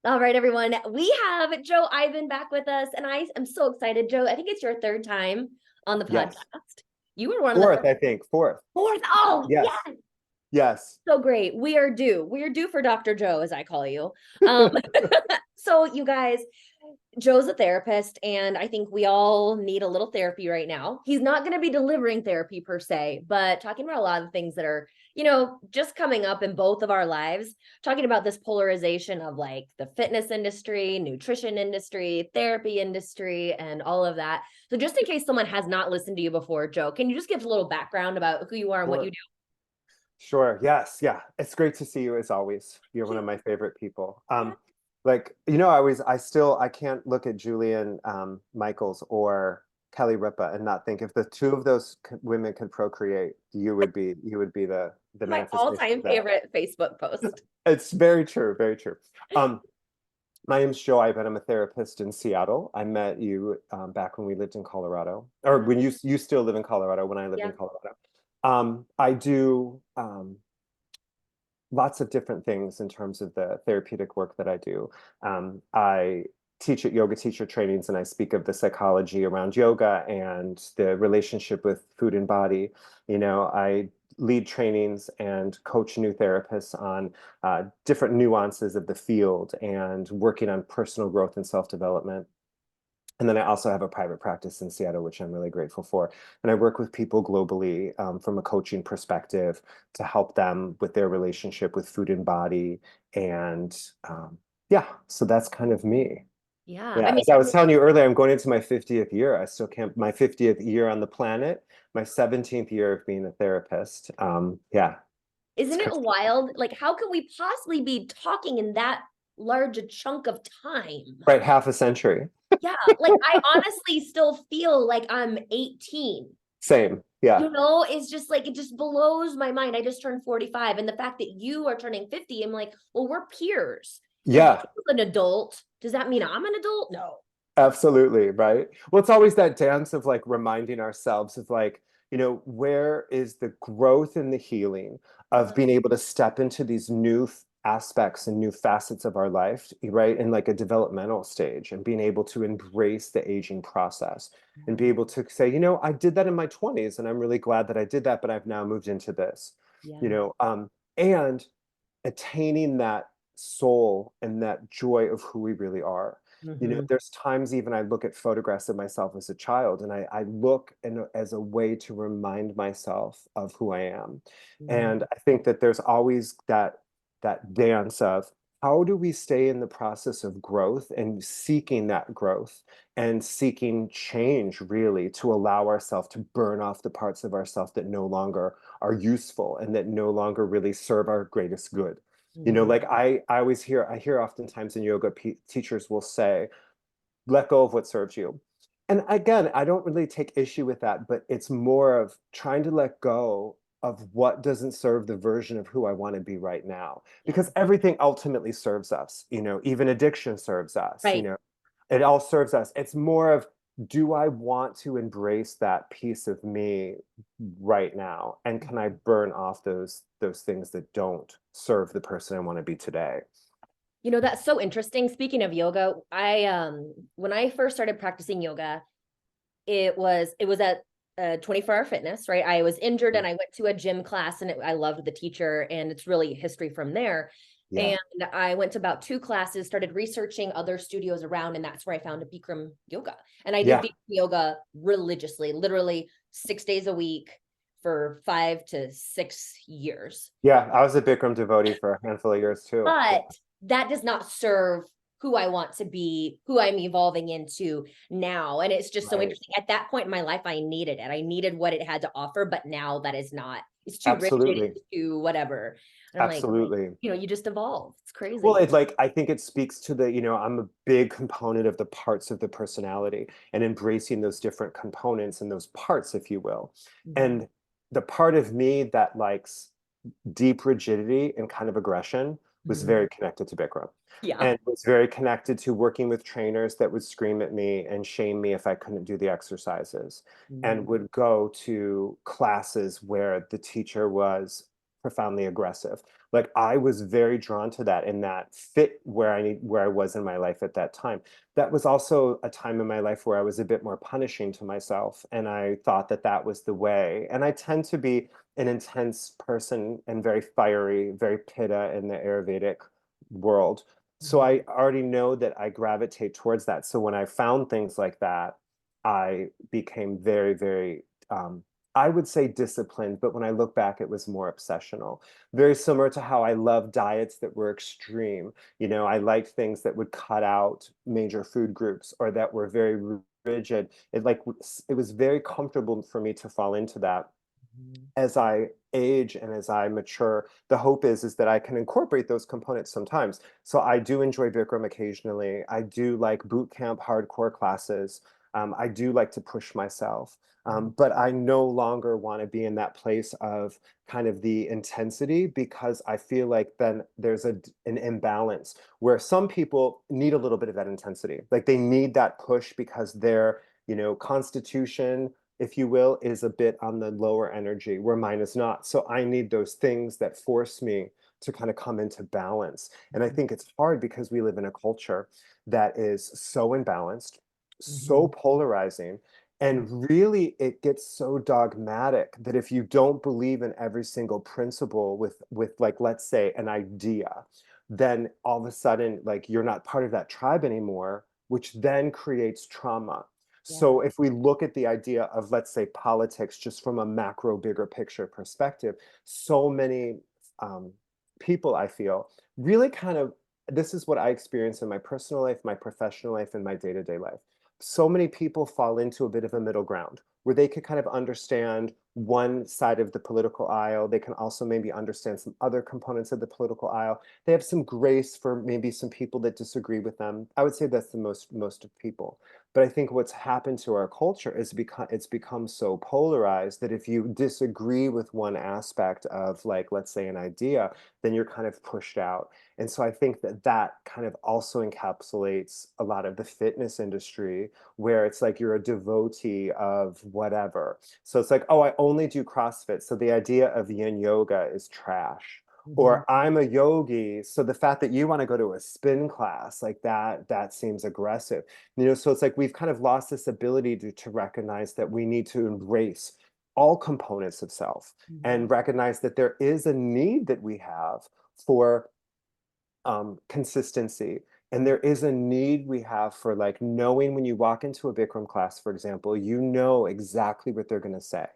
All right, everyone. We have Joe Eiben back with us, and I am so excited. Joe, I think it's your third time on the Yes. podcast. You were one of the Fourth, first. I think. Fourth. Fourth. Oh, Yes. yes. Yes. So great. We are due. We are due for Dr. Joe, as I call you. Um, so you guys, Joe's a therapist, and I think we all need a little therapy right now. He's not going to be delivering therapy per se, but talking about a lot of things that are, just coming up in both of our lives, talking about this polarization of like the fitness industry, nutrition industry, therapy industry, and all of that. So, just in case someone has not listened to you before, Joe, can you just give a little background about who you are and what you Sure. do? Sure. Yes. Yeah. It's great to see you as always. You're Thank one of you. my favorite people. Yeah. I can't look at Julian Michaels or Kelly Ripa and not think if the two of those women could procreate, you would be the My manifestation all-time of that. favorite Facebook post. It's very true. Very true. Um, My name's Joe Eiben. I'm a therapist in Seattle. I met you back when we lived in Colorado, or Uh, when you still live in Colorado, when I lived yeah. in Colorado. I do lots of different things in terms of the therapeutic work that I do. I teach at yoga teacher trainings and I speak of the psychology around yoga and the relationship with food and body. I lead trainings and coach new therapists on different nuances of the field and working on personal growth and self-development. And then I also have a private practice in Seattle, which I'm really grateful for. And I work with people globally from a coaching perspective to help them with their relationship with food and body. And yeah, so that's kind of me. Yeah. I Yeah, mean, as I was telling you earlier, I'm going into my 50th year. I still can't, my 50th year on the planet, my 17th year of being a therapist. Yeah, it's isn't it crazy. wild? Like, how can we possibly be talking in that large a chunk of time? Right, half a century. Yeah, like I honestly still feel like I'm 18. Same. Yeah. It's just like it just blows my mind. I just turned 45, and the fact that you are turning 50, I'm like, well, we're peers. If Yeah. you're an adult, does that mean I'm an adult? No. Absolutely, right? Well, it's always that dance of like reminding ourselves of like, where is the growth and the healing of Yeah. being able to step into these new aspects and new facets of our life, right? In like a developmental stage and being able to embrace the aging process and be able to say, I did that in my 20s and I'm really glad that I did that, but I've now moved into this, you Yeah. know, um, and attaining that soul and that joy of who we really are. Hmm. There's times even I look at photographs of myself as a child and I look as a way to remind myself of who I am. And I think that there's always that dance of how do we stay in the process of growth and seeking that growth and seeking change really to allow ourselves to burn off the parts of ourselves that no longer are useful and that no longer really serve our greatest good. Hmm. Like I always hear oftentimes in yoga, teachers will say, let go of what serves you. And again, I don't really take issue with that, but it's more of trying to let go of what doesn't serve the version of who I want to be right now. Yeah. Because everything ultimately serves us, even addiction serves us, Right. it all serves us. It's more of, do I want to embrace that piece of me right now? And can I burn off those things that don't serve the person I want to be today? That's so interesting. Speaking of yoga, I when I first started practicing yoga, it was at 24-hour fitness, right? I was injured and I went to a gym class and I loved the teacher, and it's really history from there. Yeah. And I went to about two classes, started researching other studios around, and that's where I found a Bikram yoga. And I did Yeah. Bikram yoga religiously, literally 6 days a week for 5 to 6 years. Yeah. I was a Bikram devotee for a handful of years too. Yeah. But that does not serve who I want to be, who I'm evolving into now. And it's just so Right. interesting. At that point in my life, I needed it. I needed what it had to offer, but now that is not, it's too rigid, Absolutely. it's too whatever. And I'm like, Absolutely. you just evolve. It's Well, crazy. it like I think it speaks to I'm a big component of the parts of the personality and embracing those different components and those parts, if you will. Mhm. And the part of me that likes deep rigidity and kind of aggression was Mhm. very connected to Bikram Yeah. and was very connected to working with trainers that would scream at me and shame me if I couldn't do the exercises Mhm. and would go to classes where the teacher was profoundly aggressive. Like I was very drawn to that and that fit where I was in my life at that time. That was also a time in my life where I was a bit more punishing to myself, and I thought that that was the way. And I tend to be an intense person and very fiery, very pitta in the Ayurvedic world. So Mhm. I already know that I gravitate towards that. So when I found things like that, I became very, very, I would say disciplined, but when I look back, it was more obsessional. Very similar to how I love diets that were extreme. You know, I liked things that would cut out major food groups or that were very rigid. It was very comfortable for me to fall into that. Mhm. As I age and as I mature, the hope is that I can incorporate those components sometimes. So I do enjoy Bikram occasionally. I do like boot camp hardcore classes. I do like to push myself. Mhm. But I no longer want to be in that place of kind of the intensity, because I feel like then there's an imbalance where some people need a little bit of that intensity. Like they need that push because their, constitution, if you will, is a bit on the lower energy where mine is not. So I need those things that force me to kind of come into balance. And I Mhm. think it's hard because we live in a culture that is so imbalanced, so Mhm. polarizing, and really it gets so dogmatic that if you don't believe in every single principle with like, let's say, an idea, then all of a sudden like you're not part of that tribe anymore, which then creates trauma. Yeah. So if we look at the idea of, let's say, politics just from a macro, bigger picture perspective, so many um, people, I feel, really kind of, this is what I experience in my personal life, my professional life, and my day-to-day life. So many people fall into a bit of a middle ground where they could kind of understand one side of the political aisle. They can also maybe understand some other components of the political aisle. They have some grace for maybe some people that disagree with them. I would say that's the most of people. But I think what's happened to our culture is it's become so polarized that if you disagree with one aspect of, like, let's say, an idea, then you're kind of pushed out. And so I think that that kind of also encapsulates a lot of the fitness industry, where it's like you're a devotee of whatever. So it's like, oh, I only do CrossFit. So the idea of yin yoga is trash. Mhm. Or I'm a yogi, so the fact that you want to go to a spin class, like that seems aggressive. So it's like we've kind of lost this ability to recognize that we need to embrace all components of self Mhm. and recognize that there is a need that we have for consistency. And there is a need we have for, like, knowing when you walk into a Bikram class, for example, you know exactly what they're going to say.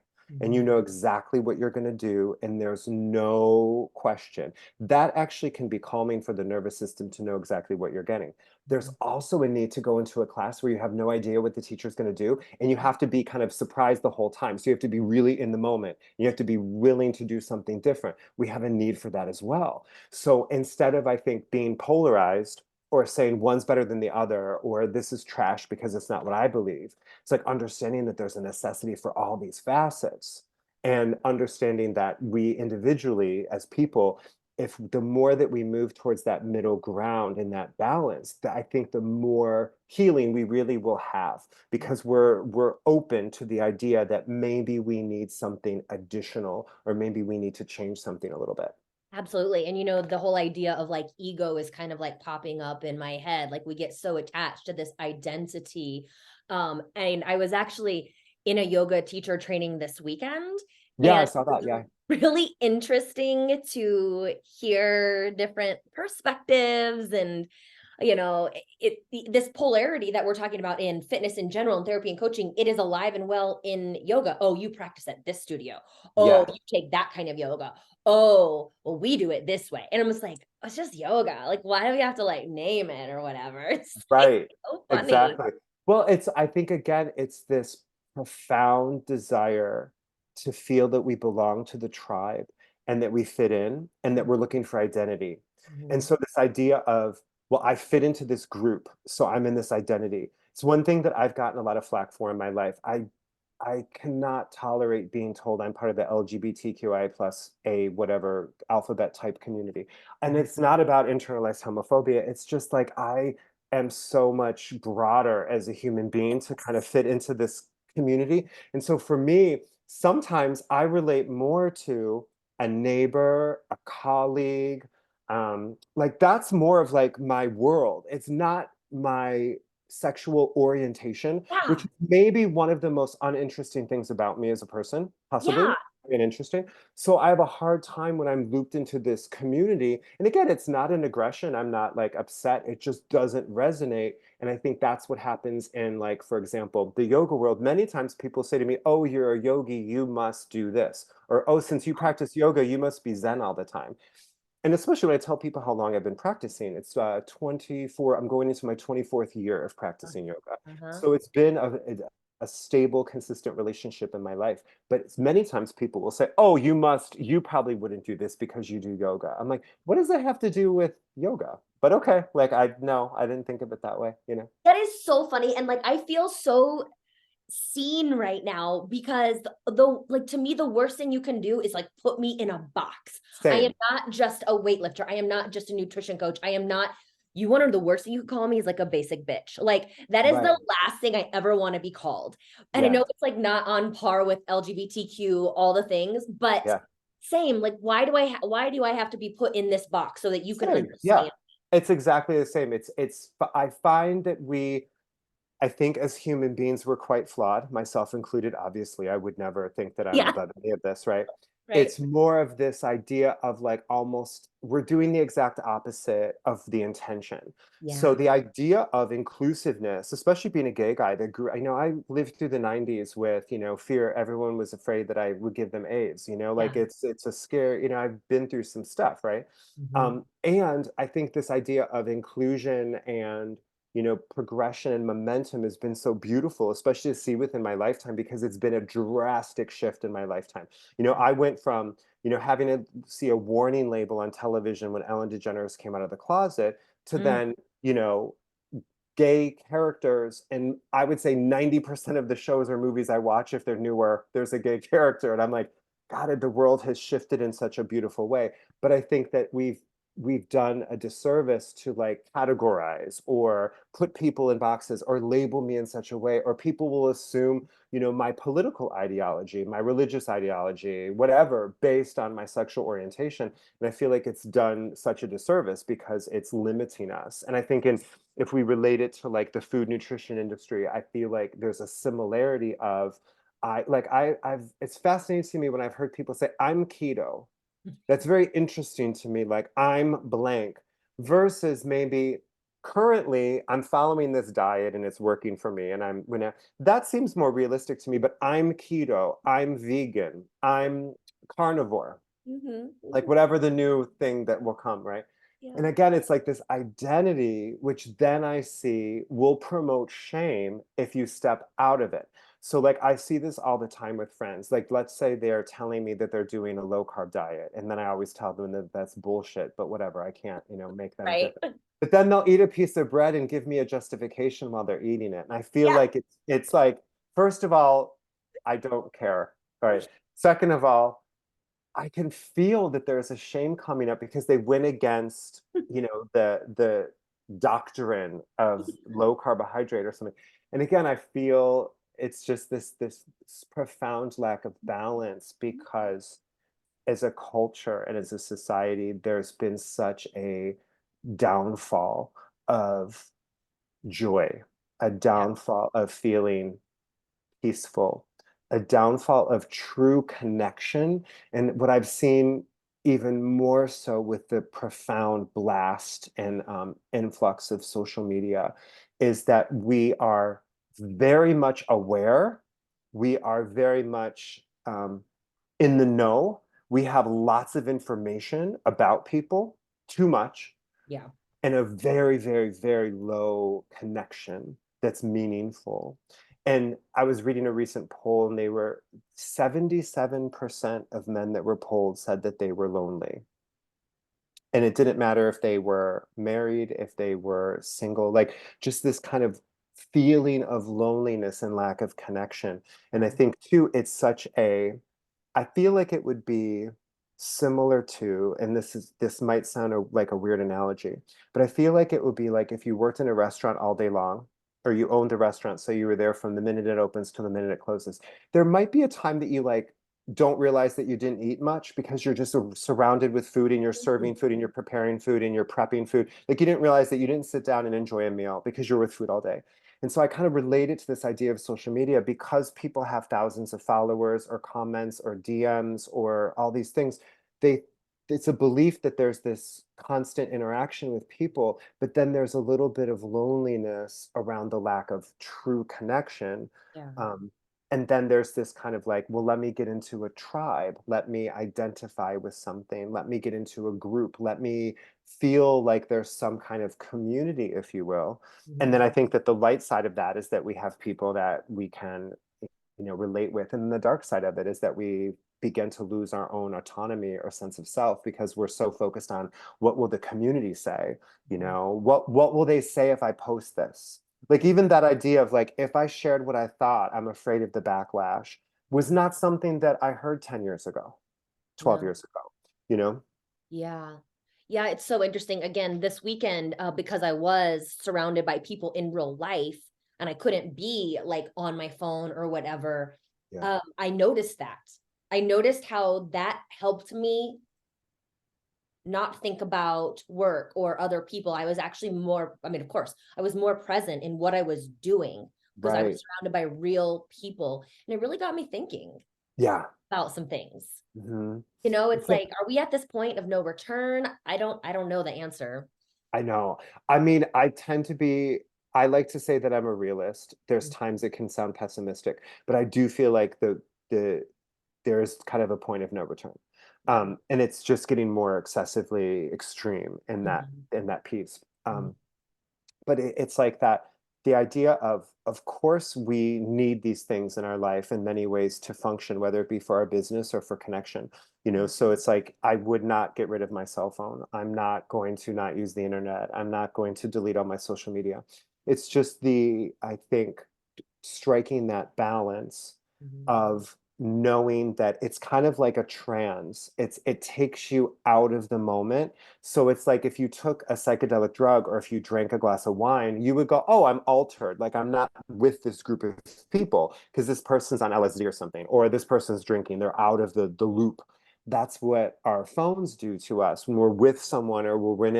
And you Mhm. know exactly what you're going to do, and there's no question. That actually can be calming for the nervous system to know exactly what you're getting. There's Mhm. also a need to go into a class where you have no idea what the teacher's going to do, and you have to be kind of surprised the whole time. So you have to be really in the moment. You have to be willing to do something different. We have a need for that as well. So instead of, I think, being polarized or saying one's better than the other, or this is trash because it's not what I believe, it's like understanding that there's a necessity for all these facets, and understanding that we individually as people, if the more that we move towards that middle ground and that balance, that I think the more healing we really will have, because we're open to the idea that maybe we need something additional, or maybe we need to change something a little bit. Absolutely. And the whole idea of like ego is kind of like popping up in my head. Like we get so attached to this identity. And I was actually in a yoga teacher training this weekend, Yeah, I and saw it that. was Yeah. really interesting to hear different perspectives. And this polarity that we're talking about in fitness in general and therapy and coaching, it is alive and well in yoga. Oh, you practice at this studio. Oh, Yeah. you take that kind of yoga. Oh, well, we do it this way. And I'm just like, it's just yoga. Like, why do we have to like name it or whatever? It's like Right. so funny. Exactly. Well, I think again, it's this profound desire to feel that we belong to the tribe and that we fit in and that we're looking for identity. And Mhm. so this idea of, well, I fit into this group, so I'm in this identity. It's one thing that I've gotten a lot of flack for in my life. I cannot tolerate being told I'm part of the LGBTQI plus a whatever alphabet type community. And it's not about internalized homophobia. It's just like I am so much broader as a human being to kind of fit into this community. And so for me, sometimes I relate more to a neighbor, a colleague. Like that's more of like my world. It's not my sexual orientation, which Yeah. is maybe one of the most uninteresting things about me as a person, Yeah. possibly. And interesting. So I have a hard time when I'm looped into this community. And again, it's not an aggression. I'm not like upset. It just doesn't resonate. And I think that's what happens in, like, for example, the yoga world. Many times people say to me, oh, you're a yogi, you must do this. Or, oh, since you practice yoga, you must be Zen all the time. And especially when I tell people how long I've been practicing, it's 24, I'm going into my 24th year of practicing yoga. Uh-huh. So it's been a stable, consistent relationship in my life. But many times people will say, oh, you probably wouldn't do this because you do yoga. I'm like, what does that have to do with yoga? But okay, like no, I didn't think of it that way, you know? That is so funny. And like, I feel so seen right now because like to me the worst thing you can do is like put me in a box. I am Same, not just a weightlifter. I am not just a nutrition coach. I am not you want to the worst thing you could call me is like a basic bitch. Like that is the right. last thing I ever want to be called. And I Yeah, know it's like not on par with LGBTQ all the things, but yeah. same like why do I have to be put in this box so that you can Same, yeah. understand? It's exactly the same. I find that I think as human beings, we're quite flawed, myself included. Obviously, I would never think that I'm Yeah, above any of this, right? right. It's more of this idea of like almost we're doing the exact opposite of the intention. So Yeah. the idea of inclusiveness, especially being a gay guy that grew, I lived through the 90s with, fear. Everyone was afraid that I would give them AIDS, like Yeah. it's a scare, I've been through some stuff, right? Mhm. And I think this idea of inclusion and progression and momentum has been so beautiful, especially to see within my lifetime, because it's been a drastic shift in my lifetime. I went from, having to see a warning label on television when Ellen DeGeneres came out of the closet to Mm. then, gay characters. And I would say 90% of the shows or movies I watch, if they're newer, there's a gay character. And I'm like, God, the world has shifted in such a beautiful way. But I think that we've done a disservice to like categorize or put people in boxes or label me in such a way, or people will assume, my political ideology, my religious ideology, whatever, based on my sexual orientation. And I feel like it's done such a disservice because it's limiting us. And I think if we relate it to like the food nutrition industry, I feel like there's a similarity of I've it's fascinating to me when I've heard people say, I'm keto. That's very interesting to me. Like I'm blank versus maybe currently I'm following this diet and it's working for me. And that seems more realistic to me, but I'm keto, I'm vegan, I'm carnivore, Mhm. like Mhm. whatever the new thing that will come, right? Yeah. And again, it's like this identity, which then I see will promote shame if you step out of it. So, like, I see this all the time with friends. Like, let's say they're telling me that they're doing a low carb diet. And then I always tell them that that's bullshit, but whatever, I can't, make them Right. different. But then they'll eat a piece of bread and give me a justification while they're eating it. And I feel Yeah. like it's like, first of all, I don't care. All right. Second of all, I can feel that there's a shame coming up because they went against, the doctrine of low carbohydrate or something. And again, I feel it's just this profound lack of balance because as a culture and as a society, there's been such a downfall of joy, a Yeah. downfall of feeling peaceful, a downfall of true connection. And what I've seen even more so with the profound blast and influx of social media is that we are very much aware. We are very much in the know. We have lots of information about people, too much, Yeah. and a very, very, very low connection that's meaningful. And I was reading a recent poll, and they were 77% of men that were polled said that they were lonely. And it didn't matter if they were married, if they were single, like just this kind of feeling of loneliness and lack of connection. And I Yeah. think too, I feel like it would be similar to, and this might sound like a weird analogy, but I feel like it would be like if you worked in a restaurant all day long, or you owned a restaurant, so you were there from the minute it opens to the minute it closes. There might be a time that you like don't realize that you didn't eat much because you're just surrounded with food and you're serving food and you're preparing food and you're prepping food. Like you didn't realize that you didn't sit down and enjoy a meal because you're with food all day. And so I kind of relate it to this idea of social media because people have thousands of followers or comments or DMs or all these things. They it's a belief that there's this constant interaction with people, but then there's a little bit of loneliness around the lack of true connection. Yeah. Um, and then there's this kind of like, well, let me get into a tribe. Let me identify with something. Let me get into a group. Let me feel like there's some kind of community, if you will. And then Mhm. I think that the light side of that is that we have people that we can, relate with. And the dark side of it is that we begin to lose our own autonomy or sense of self because we're so focused on what will the community say? What will they say if I post this? Like even that idea of like, if I shared what I thought, I'm afraid of the backlash was not something that I heard 10 years ago, 12 No. years ago, you know? Yeah. Yeah, it's so interesting. Again, this weekend, because I was surrounded by people in real life and I couldn't be like on my phone or whatever, Yeah. I noticed that. I noticed how that helped me not think about work or other people. I was actually more, I mean, of course, I was more present in what I was doing because I was Right. surrounded by real people. And it really got me thinking Yeah. about some things. Hmm. It's like, are we at this point of no return? I don't know the answer. I know. I mean, I like to say that I'm a realist. There's times it can sound pessimistic, but I do feel like the there's kind of a point of no return. Yeah. And it's just getting more excessively extreme Mhm. in that piece. Mhm. But it's like that the idea of course we need these things in our life in many ways to function, whether it be for our business or for connection, Yeah. so it's like I would not get rid of my cell phone. I'm not going to not use the internet. I'm not going to delete all my social media. It's just I think striking that balance Mhm. of knowing that it's kind of like a trance. It takes you out of the moment. So it's like if you took a psychedelic drug or if you drank a glass of wine, you would go, "Oh, I'm altered. Like I'm not with this group of people because this person's on LSD or something, or this person's drinking. They're out of the loop." That's what our phones do to us when we're with someone or when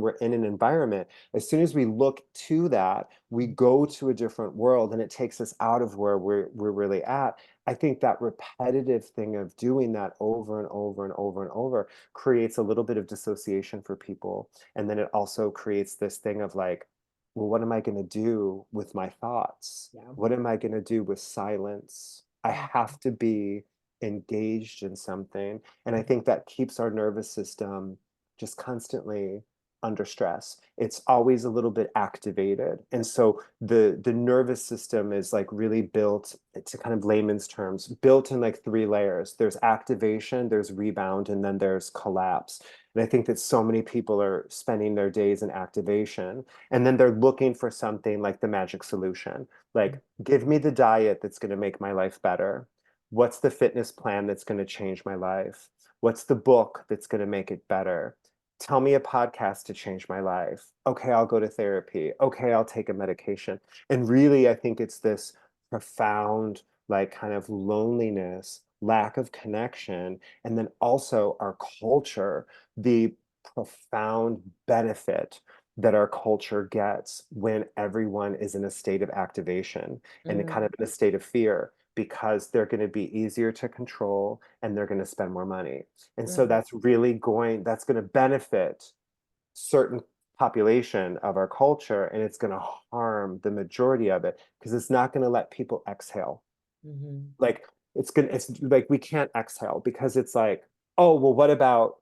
we're in an environment. As soon as we look to that, we go to a different world and it takes us out of where we're really at. I think that repetitive thing of doing that over and over and over and over creates a little bit of dissociation for people. And then it also creates this thing of like, well, what am I going to do with my thoughts? Yeah. What am I going to do with silence? I Mhm. have to be engaged in something. And I think that keeps our nervous system just constantly under stress. It's always a little bit activated. And so the nervous system is like really built, to kind of layman's terms, built in like three layers. There's activation, there's rebound, and then there's collapse. And I think that so many people are spending their days in activation and then they're looking for something like the magic solution. Like, give me the diet that's going to make my life better. What's the fitness plan that's going to change my life? What's the book that's going to make it better? Tell me a podcast to change my life. Okay, I'll go to therapy. Okay, I'll take a medication. And really, I think it's this profound, like, kind of loneliness, lack of connection, and then also our culture, the profound benefit that our culture gets when everyone is in a state of activation and kind Mhm. of in a state of fear because they're going to be easier to control and they're going to spend more money. And so Mhm. that's going to benefit certain population of our culture and it's going to harm the majority of it because it's not going to let people exhale. Mhm. Like it's like we can't exhale because it's like, oh, well, what about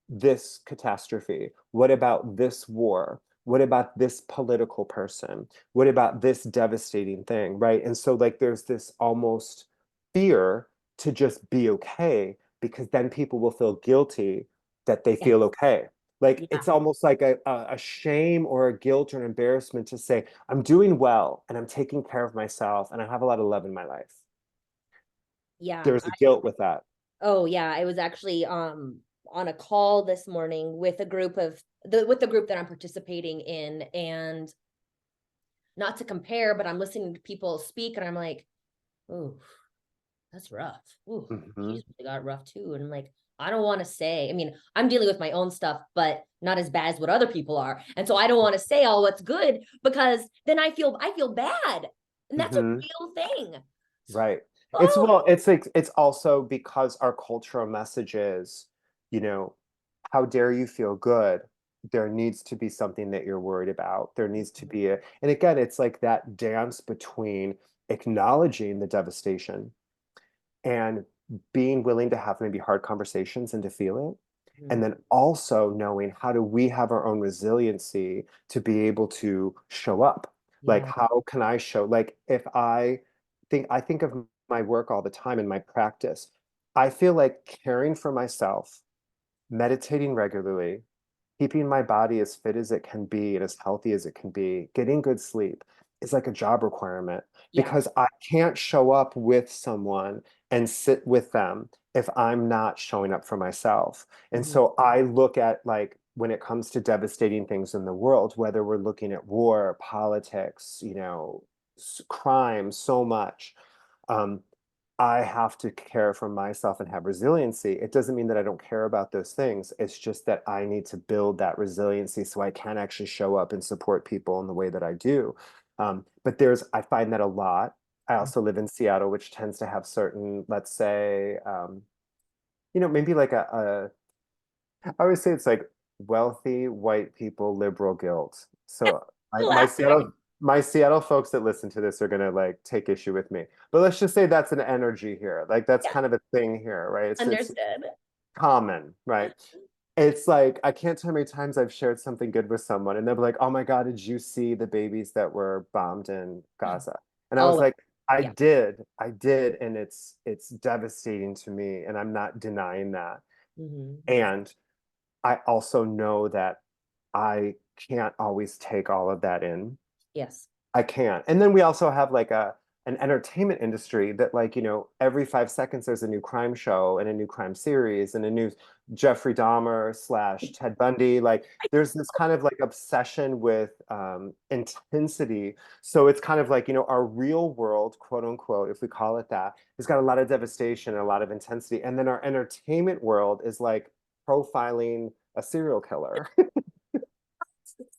this catastrophe? What about this war? What about this political person? What about this devastating thing? Right. And so, like, there's this almost fear to just be okay because then people will feel guilty that they Yes. feel okay. Like, Yeah. it's almost like a shame or a guilt or an embarrassment to say, I'm doing well and I'm taking care of myself and I have a lot of love in my life. Yeah. There's a guilt with that. Oh yeah, I was actually on a call this morning with a group of the group that I'm participating in, and not to compare, but I'm listening to people speak and I'm like, oh, That's rough. Ooh, Hmm. she's really got rough too. And like, I don't want to say, I mean, I'm dealing with my own stuff, but not as bad as what other people are. And so I don't want to say all what's good because then I feel bad. And that's a Hmm. real thing. So, Right. It's oh, well, it's like it's also because our cultural message is, you know, how dare you feel good? There needs to be something that you're worried about. There needs to be and again, it's like that dance between acknowledging the devastation and being willing to have maybe hard conversations and to feel it. And mhm. then also knowing how do we have our own resiliency to be able to show up? Like, Yeah. how can I show, like, if I think of my work all the time in my practice, I feel like caring for myself, meditating regularly, keeping my body as fit as it can be and as healthy as it can be, getting good sleep is like a job requirement Yeah. because I can't show up with someone and sit with them if I'm not showing up for myself. And Mhm. so I look at like when it comes to devastating things in the world, whether we're looking at war, politics, crime, so much. Um, I have to care for myself and have resiliency. It doesn't mean that I don't care about those things. It's just that I need to build that resiliency so I can actually show up and support people in the way that I do. But I find that a lot. I also live in Seattle, which tends to have certain, let's say, maybe like I always say it's like wealthy white people liberal guilt. So Classic. my Seattle folks that listen to this are gonna like take issue with me. But let's just say that's an energy here. Like that's Yeah. kind of a thing here, right? It's Understood. common, right? It's like I can't tell how many times I've shared something good with someone and they'll be like, "Oh my God, did you see the babies that were bombed in Gaza?" And I was Oh, like, yeah. I did, and it's devastating to me, and I'm not denying that. Hmm. And I also know that I can't always take all of that in. Yes. I can't. And then we also have like an entertainment industry that like, every 5 seconds there's a new crime show and a new crime series and a new Jeffrey Dahmer slash Ted Bundy. Like there's this kind of like obsession with intensity. So it's kind of like, our real world, quote unquote, if we call it that, has got a lot of devastation and a lot of intensity. And then our entertainment world is like profiling a serial killer.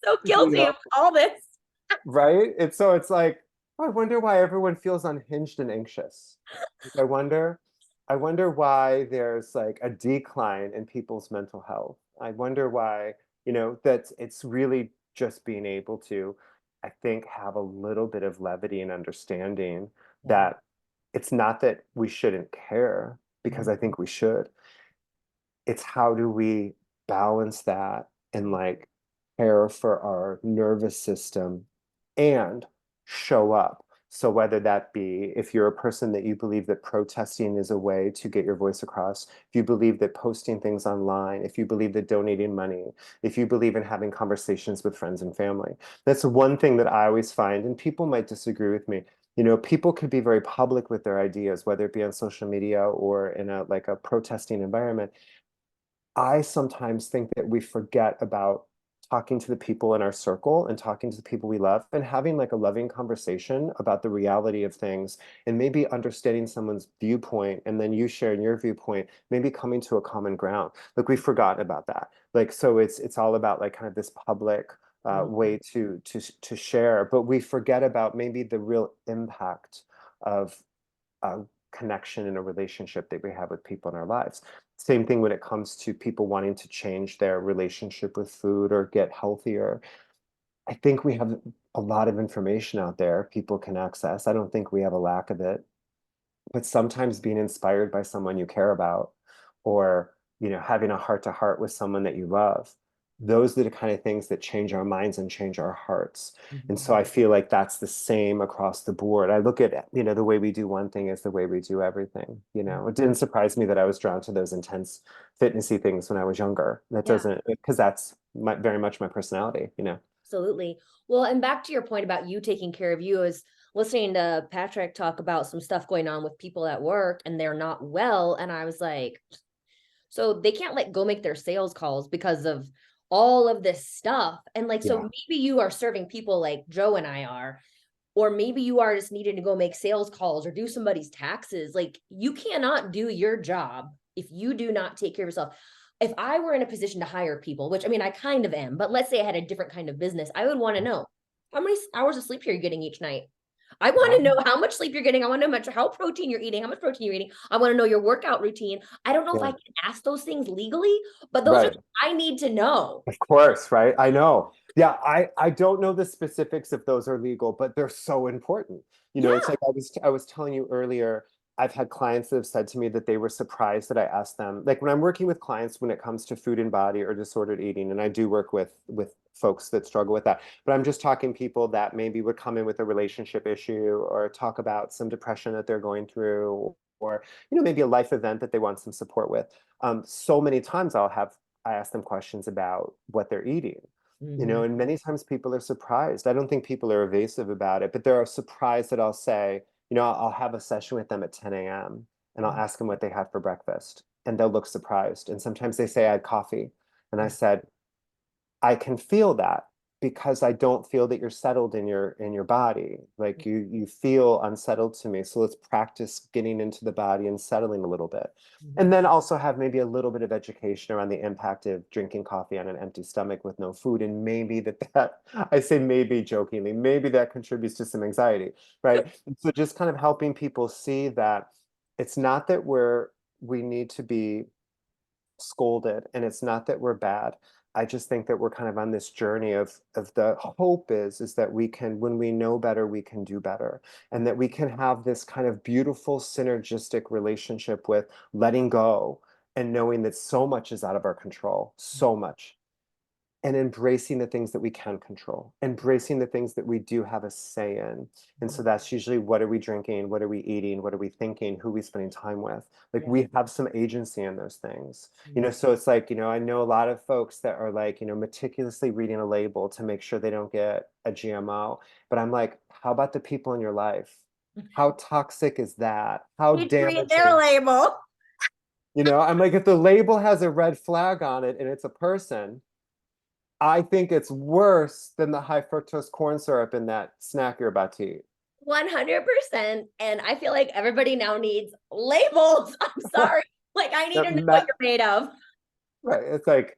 So You guilty know, of all this. right? It's like, oh, I wonder why everyone feels unhinged and anxious. Like, I wonder why there's like a decline in people's mental health. I wonder why, that it's really just being able to, I think, have a little bit of levity and understanding Yeah. that it's not that we shouldn't care, because Mhm. I think we should. It's how do we balance that and like care for our nervous system and show up. So whether that be if you're a person that you believe that protesting is a way to get your voice across, if you believe that posting things online, if you believe that donating money, if you believe in having conversations with friends and family. That's one thing that I always find, and people might disagree with me. People could be very public with their ideas, whether it be on social media or in a like a protesting environment. I sometimes think that we forget about talking to the people in our circle and talking to the people we love and having like a loving conversation about the reality of things and maybe understanding someone's viewpoint and then you sharing your viewpoint, maybe coming to a common ground. Like we forgot about that. Like so it's all about like kind of this public Mhm. way to share, but we forget about maybe the real impact of uh, connection in a relationship that we have with people in our lives. Same thing when it comes to people wanting to change their relationship with food or get healthier. I think we have a lot of information out there people can access. I don't think we have a lack of it, but sometimes being inspired by someone you care about or having a heart to heart with someone that you love, those are the kind of things that change our minds and change our hearts. And so Mhm. I feel like that's the same across the board. I look at the way we do one thing is the way we do everything. It didn't surprise me that I was drawn to those intense fitnessy things when I was younger. That Yeah, doesn't, because that's very much my personality. absolutely. Well, and back to your point about you taking care of you, I was listening to Patrick talk about some stuff going on with people at work and they're not well. And I was like, so they can't like go make their sales calls because of all of this stuff. And like, so Yeah. maybe you are serving people like Joe and I are, or maybe you are just needing to go make sales calls or do somebody's taxes. Like, you cannot do your job if you do not take care of yourself. If I were in a position to hire people, which I mean, I kind of am, but let's say I had a different kind of business, I would want to know, how many hours of sleep are you getting each night? I want to Wow. know how much sleep you're getting. I want to know how protein you're eating, how much protein you're eating. I want to know your workout routine. I don't know if I Yeah. can ask those things legally, but those are Right. things I need to know. Of course, right? I know. Yeah, I don't know the specifics if those are legal, but they're so important. It's Yeah. like I was telling you earlier, I've had clients that have said to me that they were surprised that I asked them, like when I'm working with clients when it comes to food and body or disordered eating, and I do work with folks that struggle with that, but I'm just talking people that maybe would come in with a relationship issue or talk about some depression that they're going through or maybe a life event that they want some support with. So many times I ask them questions about what they're eating, Mhm. and many times people are surprised. I don't think people are evasive about it, but they're surprised that I'll say, I'll have a session with them at 10 a.m. and I'll Mhm. ask them what they had for breakfast, and they'll look surprised. And sometimes they say I had coffee, and I said, I can feel that because I don't feel that you're settled in your body. Like you feel unsettled to me. So let's practice getting into the body and settling a little bit. Mhm. And then also have maybe a little bit of education around the impact of drinking coffee on an empty stomach with no food. And maybe that I say maybe jokingly, maybe that contributes to some anxiety, right? And so just kind of helping people see that it's not that we need to be scolded, and it's not that we're bad. I just think that we're kind of on this journey of the hope is that we can, when we know better, we can do better, and that we can have this kind of beautiful synergistic relationship with letting go and knowing that so much is out of our control, so much, and embracing the things that we can control, embracing the things that we do have a say in. And so that's usually, what are we drinking? What are we eating? What are we thinking? Who are we spending time with? Like, Yeah. we have some agency in those things. Mhm. So it's like, I know a lot of folks that are like, meticulously reading a label to make sure they don't get a GMO. But I'm like, how about the people in your life? How toxic is that? How Need to read their damaging? label. I'm like, if the label has a red flag on it and it's a person, I think it's worse than the high fructose corn syrup in that snack you're about to eat. 100%. And I feel like everybody now needs labels. I'm sorry. Like, I need to That know what ma- you're made of. Right. It's like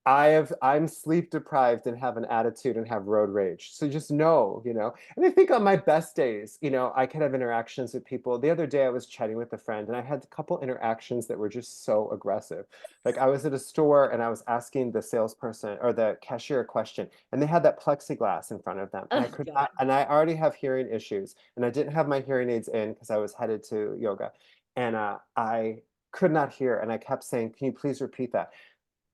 I'm sleep deprived and have an attitude and have road rage. So just know. And I think on my best days, I could have interactions with people. The other day I was chatting with a friend and I had a couple interactions that were just so aggressive. Like, I was at a store and I was asking the salesperson or the cashier a question, and they had that plexiglass in front of them. And I Oh could God. not, and I already have hearing issues, and I didn't have my hearing aids in because I was headed to yoga. And I could not hear. And I kept saying, can you please repeat that?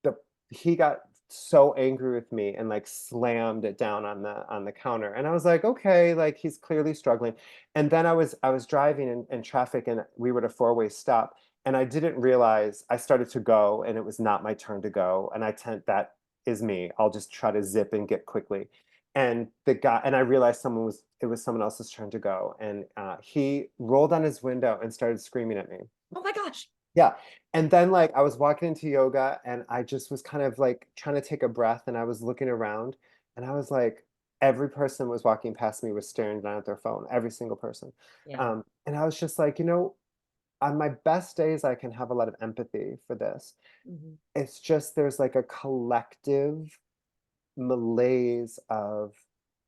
the he got so angry with me and like slammed it down on the counter, and I was like, okay, like he's clearly struggling. And then I was driving in traffic, and we were at a four-way stop, and I didn't realize I started to go and it was not my turn to go, and that is me, I'll just try to zip and get quickly. And I realized it was someone else's turn to go, and he rolled down his window and started screaming at me. Oh my gosh. Yeah. And then, like, I was walking into yoga and I just was kind of like trying to take a breath, and I was looking around, and I was like, every person was walking past me was staring down at their phone, every single person. Yeah. And I was just like, on my best days, I can have a lot of empathy for this. Mhm. It's just there's like a collective malaise of,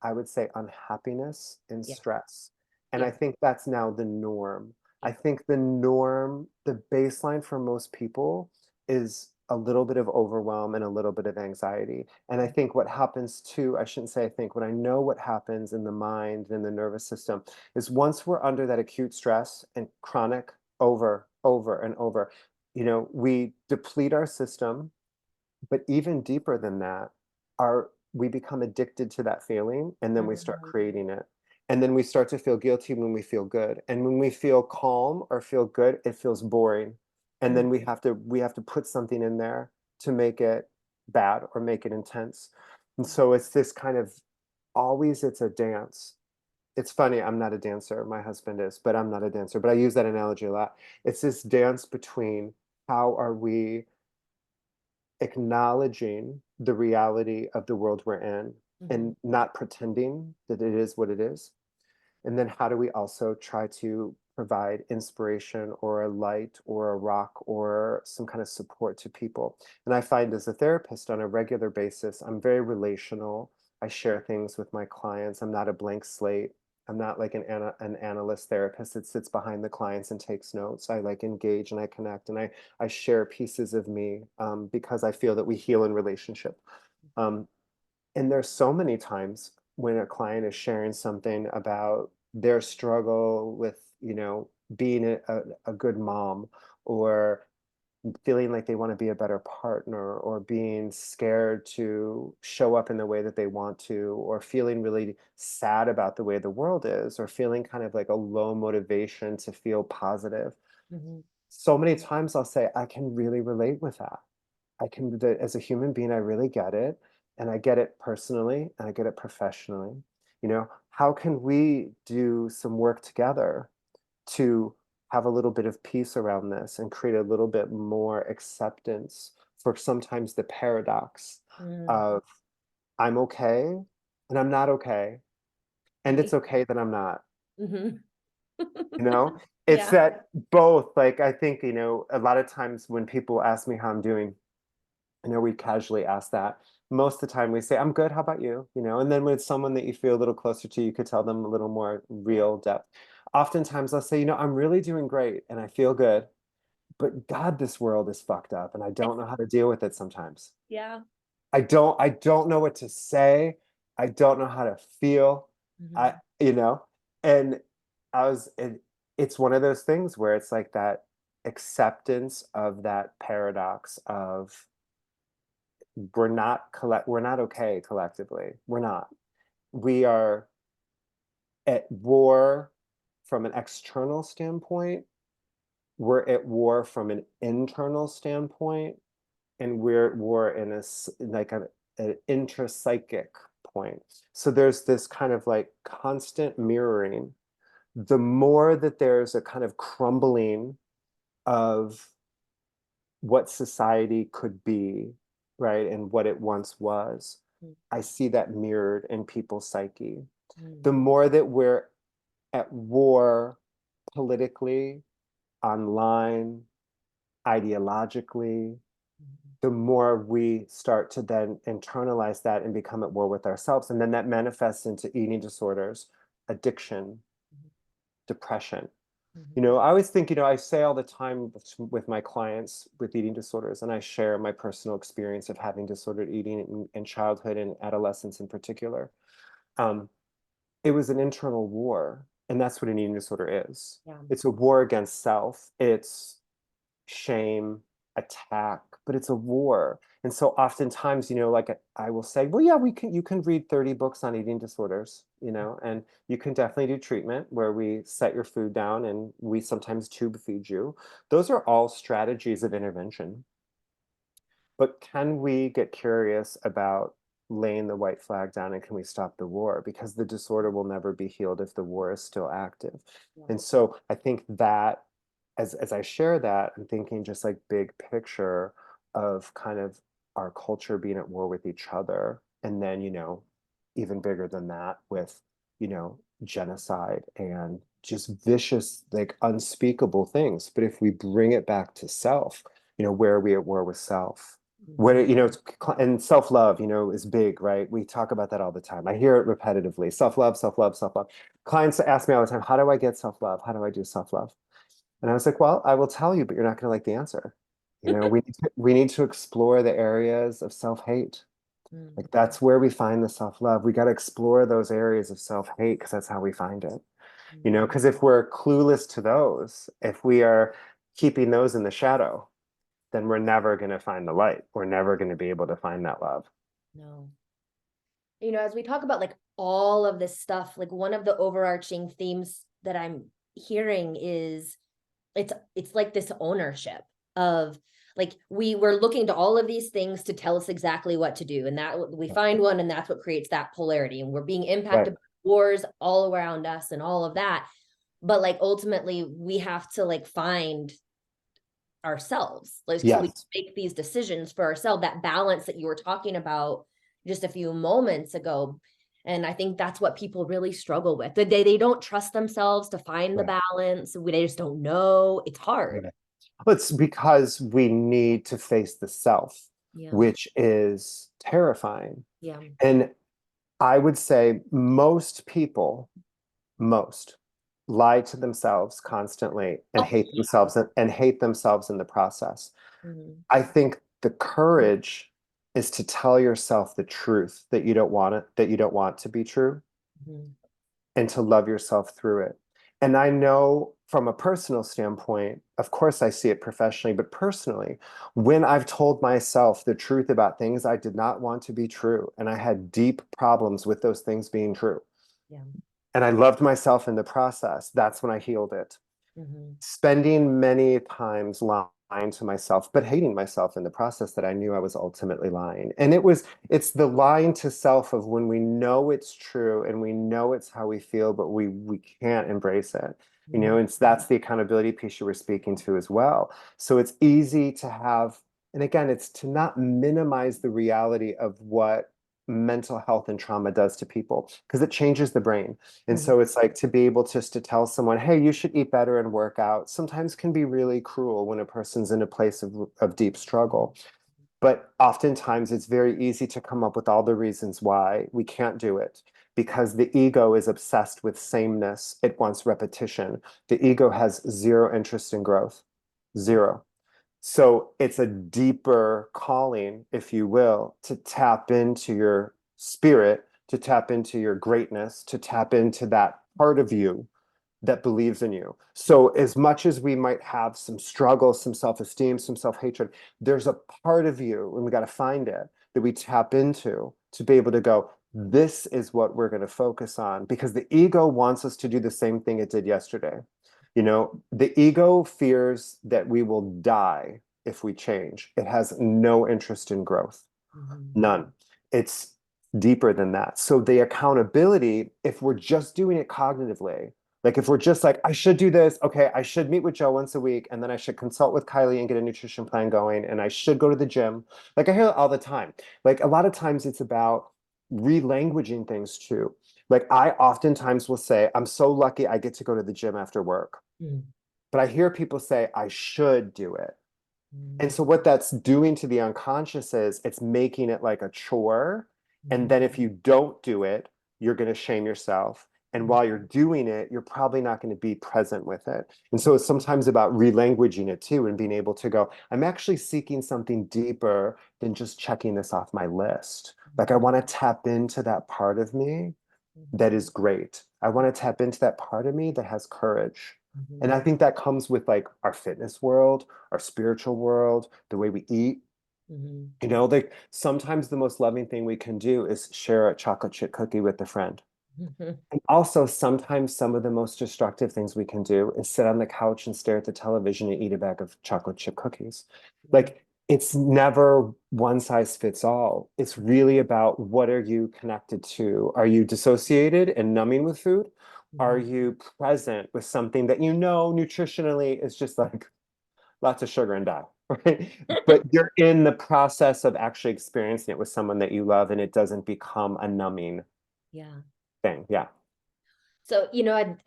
I would say, unhappiness and Yeah. stress. And I Yeah. think that's now the norm. I Yeah. think the norm, the baseline for most people is a little bit of overwhelm and a little bit of anxiety. And I think what happens too, I shouldn't say I think, what I know what happens in the mind and the nervous system is, once we're under that acute stress and chronic over and over, we deplete our system. But even deeper than that, we become addicted to that feeling, and then we start Mhm. creating it. And then we start to feel guilty when we feel good. And when we feel calm or feel good, it feels boring. And Mhm. then we have to put something in there to make it bad or make it intense. And so it's this kind of, always it's a dance. It's funny, I'm not a dancer. My husband is, but I'm not a dancer. But I use that analogy a lot. It's this dance between, how are we acknowledging the reality of the world we're in Mhm. and not pretending that it is what it is, And then how do we also try to provide inspiration or a light or a rock or some kind of support to people? And I find as a therapist on a regular basis, I'm very relational. I share things with my clients. I'm not a blank slate. I'm not like an analyst therapist that sits behind the clients and takes notes. I like engage and I connect and I share pieces of me because I feel that we heal in relationship. Um, and there's so many times when a client is sharing something about their struggle with, being a good mom, or feeling like they want to be a better partner, or being scared to show up in the way that they want to, or feeling really sad about the way the world is, or feeling kind of like a low motivation to feel positive. Mhm. So many times I'll say, I can really relate with that. As a human being, I really get it. And I get it personally and I get it professionally. How can we do some work together to have a little bit of peace around this and create a little bit more acceptance for sometimes the paradox Mm. of I'm okay and I'm not okay. And it's Right. okay that I'm not, Mhm. you know? It's Yeah. that both, like, I think, a lot of times when people ask me how I'm doing, we casually ask that. Most of the time we say, I'm good, how about you? And then when it's someone that you feel a little closer to, you could tell them a little more Yeah. real depth. Oftentimes I'll say, I'm really doing great and I feel good, but God, this world is fucked up and I don't know how to deal with it sometimes. Yeah. I don't know what to say. I don't know how to feel. I, Mhm. you know, and it's one of those things where it's like that acceptance of that paradox of we're not okay collectively. We're not. We are at war from an external standpoint. We're at war from an internal standpoint, and we're at war in like an intrapsychic point. So there's this kind of like constant mirroring. The more that there's a kind of crumbling of what society could be, right, and what it once was, Mm. I see that mirrored in people's psyche. Mm. The more that we're at war politically, online, ideologically, Mhm. the more we start to then internalize that and become at war with ourselves. And then that manifests into eating disorders, addiction, Mhm. depression. Mhm. I always think, I say all the time with my clients with eating disorders, and I share my personal experience of having disordered eating in childhood and adolescence in particular. Um, it was an internal war, and that's what an eating disorder is. Yeah. It's a war against self. It's shame, attack, but it's a war. And so oftentimes, like I will say, well, yeah, you can read 30 books on eating disorders, and you can definitely do treatment where we set your food down and we sometimes tube feed you. Those are all strategies of intervention. But can we get curious about laying the white flag down, and can we stop the war? Because the disorder will never be healed if the war is still active. Yeah. And so I think that as I share that, I'm thinking just like big picture of kind of our culture being at war with each other. And then, even bigger than that with, genocide and just vicious, like unspeakable things. But if we bring it back to self, where are we at war with self? Mhm. Where, and self-love, is big, right? We talk about that all the time. I hear it repetitively. Self-love, self-love, self-love. Clients ask me all the time, how do I get self-love? How do I do self-love? And I was like, well, I will tell you, but you're not going to like the answer. We need to explore the areas of self-hate. Mm. Like that's where we find the self-love. We got to explore those areas of self-hate because that's how we find it. Mhm. Because if we're clueless to those, if we are keeping those in the shadow, then we're never going to find the light. We're never going to be able to find that love. No. As we talk about like all of this stuff, like one of the overarching themes that I'm hearing is it's like this ownership of like we were looking to all of these things to tell us exactly what to do, and that we Yeah. find one, and that's what creates that polarity, and we're being Right. impacted by wars all around us and all of that. But like ultimately we have to like find ourselves, like so we Yes. make these decisions for ourselves, that balance that you were talking about just a few moments ago. And I think that's what people really struggle with. They don't trust themselves to find the Right. balance. They just don't know. It's hard. Right. Well, it's because we need to face the self, Yeah. which is terrifying. Yeah. And I would say most lie to themselves constantly and Oh, hate yeah. themselves and hate themselves in the process. Mhm. I think the courage is to tell yourself the truth that you don't want it, that you don't want to be true, Mhm. and to love yourself through it. And I know from a personal standpoint, of course, I see it professionally, but personally, when I've told myself the truth about things I did not want to be true, and I had deep problems with those things being true, Yeah. and I loved myself in the process, that's when I healed it. Mhm. Spending many times lying to myself, but hating myself in the process that I knew I was ultimately lying. And it's the lying to self of when we know it's true and we know it's how we feel, but we can't embrace it. You know, Mhm. it's that's the accountability piece you were speaking to as well. So it's easy to have, and again, it's to not minimize the reality of what mental health and trauma does to people because it changes the brain. And Mhm. so it's like to be able just to tell someone, hey, you should eat better and work out, sometimes can be really cruel when a person's in a place of deep struggle. But oftentimes it's very easy to come up with all the reasons why we can't do it because the ego is obsessed with sameness. It wants repetition. The ego has zero interest in growth, zero. So it's a deeper calling, if you will, to tap into your spirit, to tap into your greatness, to tap into that part of you that believes in you. So as much as we might have some struggle, some self-esteem, some self-hatred, there's a part of you, and we got to find it, that we tap into to be able to go, this is what we're going to focus on, because the ego wants us to do the same thing it did yesterday. You know, the ego fears that we will die if we change. It has no interest in growth. Mhm. None. It's deeper than that. So the accountability, if we're just doing it cognitively, like if we're just like, I should do this, okay, I should meet with Joe once a week, and then I should consult with Kylie and get a nutrition plan going, and I should go to the gym. Like I hear it all the time. Like a lot of times it's about relanguaging things too. Like I oftentimes will say, I'm so lucky I get to go to the gym after work. Mhm. But I hear people say, I should do it. And Mhm. so what that's doing to the unconscious is it's making it like a chore. And Mhm. then if you don't do it, you're going to shame yourself. And Mhm. while you're doing it, you're probably not going to be present with it. And so it's sometimes about relanguaging it too and being able to go, I'm actually seeking something deeper than just checking this off my list. Like I want to tap into that part of me that Mhm. is great. I want to tap into that part of me that has courage. And I Mhm. think that comes with like our fitness world, our spiritual world, the way we eat. Mhm. You know, like sometimes the most loving thing we can do is share a chocolate chip cookie with a friend. Mhm. And also, sometimes some of the most destructive things we can do is sit on the couch and stare at the television and eat a bag of chocolate chip cookies. Like, it's never one size fits all. It's really about what are you connected to? Are you dissociated and numbing with food? Are Mhm. you present with something that you know nutritionally is just like lots of sugar and dye, right? But you're in the process of actually experiencing it with someone that you love and it doesn't become a numbing Yeah. thing. Yeah. So,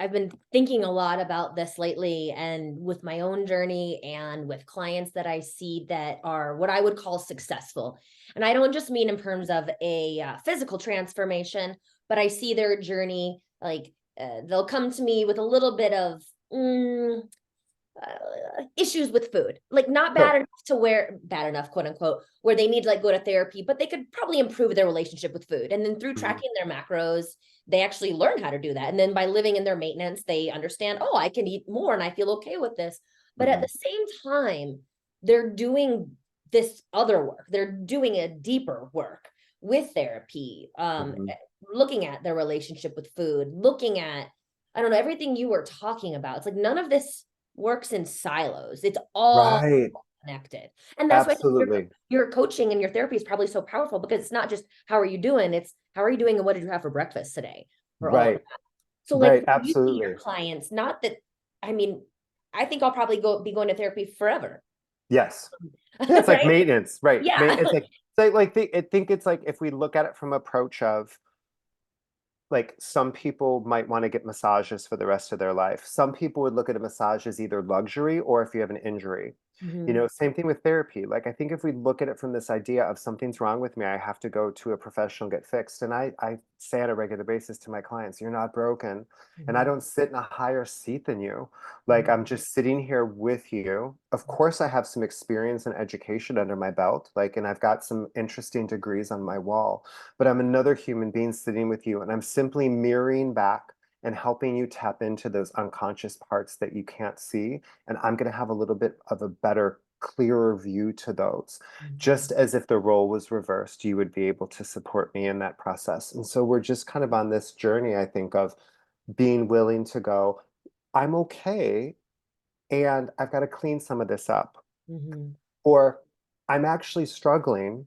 I've been thinking a lot about this lately and with my own journey and with clients that I see that are what I would call successful. And I don't just mean in terms of a physical transformation, but I see their journey like they'll come to me with a little bit of issues with food, like not bad Sure. enough to where bad enough, quote unquote, where they need to like go to therapy, but they could probably improve their relationship with food. And then through Mhm. tracking their macros, they actually learn how to do that. And then by living in their maintenance, they understand, oh, I can eat more and I feel okay with this. But at Mhm. the same time, they're doing this other work. They're doing a deeper work with therapy, Mhm. looking at their relationship with food, looking at, I don't know, everything you were talking about. It's like none of this works in silos. It's all Right. connected. And that's why I think Absolutely. your coaching and your therapy is probably so powerful because it's not just how are you doing, it's how are you doing and what did you have for breakfast today or all of that. Right. So like Right. when you see your Absolutely. clients, not that I mean, I think I'll probably be going to therapy forever. Yes. Yeah, it's like Right? maintenance, right? Yeah. It's like I think it's like if we look at it from approach of like some people might want to get massages for the rest of their life. Some people would look at a massage as either luxury or if you have an injury. You Mhm. know, same thing with therapy. Like I think if we look at it from this idea of something's wrong with me, I have to go to a professional, get fixed. And I say on a regular basis to my clients, you're not broken. And I Mhm. don't sit in a higher seat than you. Like Mhm. I'm just sitting here with you. Of course, I have some experience and education under my belt, like, and I've got some interesting degrees on my wall, but I'm another human being sitting with you, and I'm simply mirroring back and helping you tap into those unconscious parts that you can't see. And I'm going to have a little bit of a better, clearer view to those. Mhm. Just as if the role was reversed, you would be able to support me in that process. And so we're just kind of on this journey, I think, of being willing to go, I'm okay, and I've got to clean some of this up. Mhm. Or I'm actually struggling,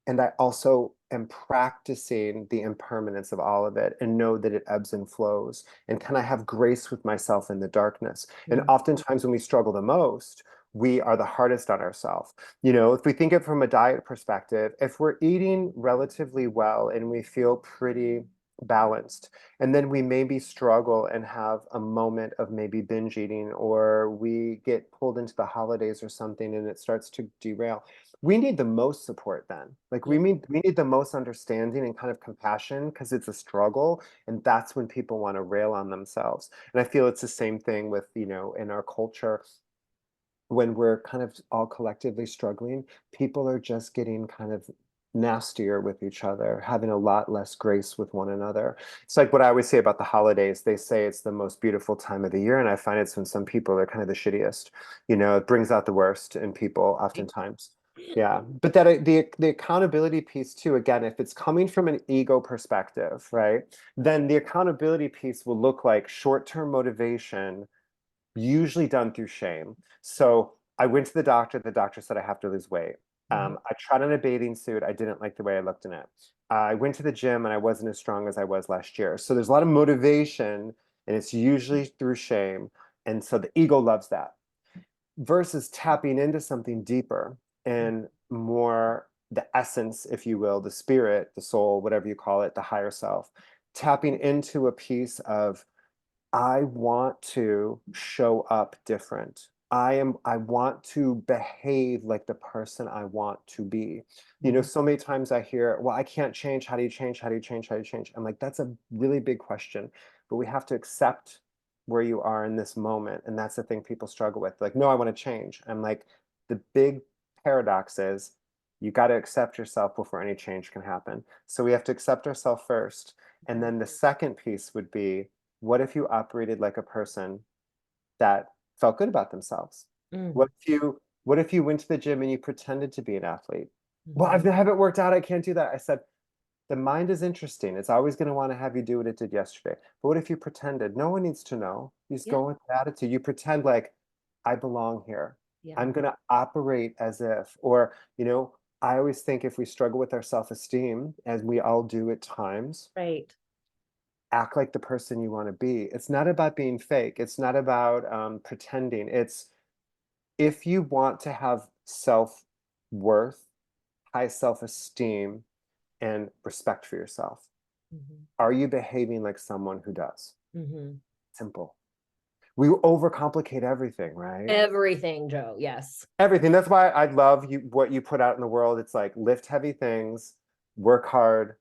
and I also am practicing the impermanence of all of it and know that it ebbs and flows. And can I have grace with myself in the darkness? And Mhm. oftentimes when we struggle the most, we are the hardest on ourselves. You know, if we think it from a diet perspective, if we're eating relatively well and we feel pretty balanced, and then we maybe struggle and have a moment of maybe binge eating, or we get pulled into the holidays or something and it starts to derail. We need the most support then. Like Yeah. we need the most understanding and kind of compassion because it's a struggle. And that's when people want to rail on themselves. And I feel it's the same thing with, you know, in our culture when we're kind of all collectively struggling, people are just getting kind of nastier with each other, having a lot less grace with one another. It's like what I always say about the holidays. They say it's the most beautiful time of the year, and I find it's when some people are kind of the shittiest. You know, it brings out the worst in people oftentimes. Yeah, but that the accountability piece too, again, if it's coming from an ego perspective, right, then the accountability piece will look like short-term motivation usually done through shame. So I went to the doctor said I have to lose weight. Mhm. I tried on a bathing suit. I didn't like the way I looked in it. I went to the gym and I wasn't as strong as I was last year. So there's a lot of motivation and it's usually through shame. And so the ego loves that versus tapping into something deeper and more the essence, if you will, the spirit, the soul, whatever you call it, the higher self, tapping into a piece of I want to show up different. I want to behave like the person I want to be. You know, Mhm. so many times I hear, well, I can't change. How do you change? How do you change? How do you change? I'm like, that's a really big question, but we have to accept where you are in this moment. And that's the thing people struggle with. Like, no, I want to change. I'm like, the big paradox is you got to accept yourself before any change can happen. So we have to accept ourselves first. And then the second piece would be, what if you operated like a person that felt good about themselves? Mhm. What if you went to the gym and you pretended to be an athlete? Well, Mhm. I haven't worked out, I can't do that. I said, the mind is interesting. It's always going to want to have you do what it did yesterday. But what if you pretended? No one needs to know. You just Yeah. go with the attitude. You pretend like, I belong here. Yeah. I'm going to operate as if, or, you know, I always think if we struggle with our self-esteem, as we all do at times, Right. act like the person you want to be. It's not about being fake. It's not about pretending. It's if you want to have self worth, high self esteem, and respect for yourself, Mhm. are you behaving like someone who does? Mhm. Simple. We overcomplicate everything, right? Everything, Joe. Yes. Everything. That's why I love you what you put out in the world. It's like lift heavy things, work hard,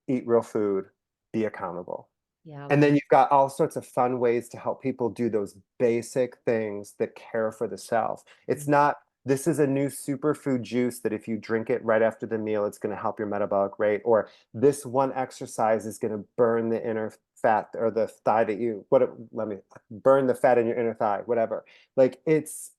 eat real food, be accountable. Yeah. And then you've got all sorts of fun ways to help people do those basic things that care for the self. It's Mhm. not, this is a new superfood juice that if you drink it right after the meal, it's going to help your metabolic rate. Or this one exercise is going to burn the inner fat or the thigh that you, let me burn the fat in your inner thigh, whatever. Like this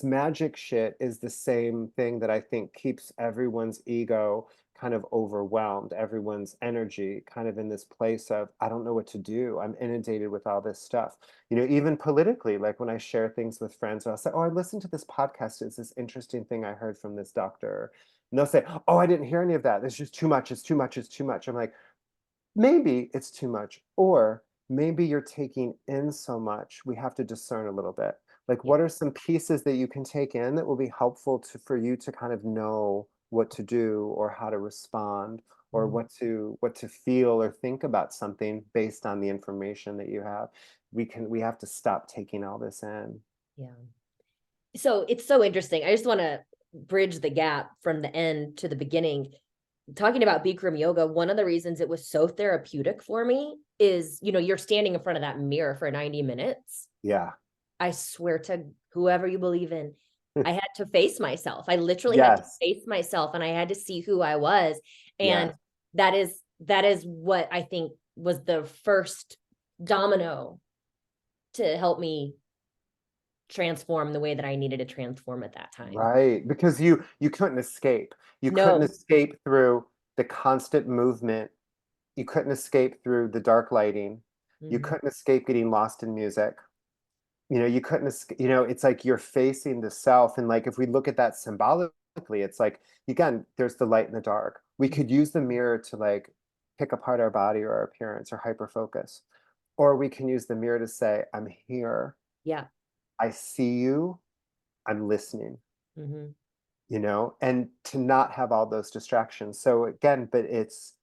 magic shit is the same thing that I think keeps everyone's ego kind of overwhelmed, everyone's energy kind of in this place of, I don't know what to do. I'm inundated with all this stuff. You know, even politically, like when I share things with friends, I'll say, oh, I listened to this podcast. It's this interesting thing I heard from this doctor. And they'll say, oh, I didn't hear any of that. It's just too much. It's too much. It's too much. I'm like, maybe it's too much. Or maybe you're taking in so much. We have to discern a little bit. Like, Yeah. what are some pieces that you can take in that will be helpful to for you to kind of know what to do or how to respond? or what to feel or think about something based on the information that you have. We have to stop taking all this in. Yeah. So it's so interesting. I just want to bridge the gap from the end to the beginning. Talking about Bikram yoga, one of the reasons it was so therapeutic for me is, you're standing in front of that mirror for 90 minutes. Yeah. I swear to whoever you believe in, I had to face myself. I literally had to Yes. face myself, and I had to see who I was. And Yes. that is what I think was the first domino to help me transform the way that I needed to transform at that time. Right, because you couldn't escape. You couldn't No. escape through the constant movement. You couldn't escape through the dark lighting. You Mhm. couldn't escape getting lost in music. You couldn't escape, it's like you're facing the self. And like if we look at that symbolically, it's like, again, there's the light and the dark. We could use the mirror to like pick apart our body or our appearance or hyper focus. Or we can use the mirror to say, I'm here. Yeah. I see you. I'm listening. Hmm. And to not have all those distractions. So again, but it's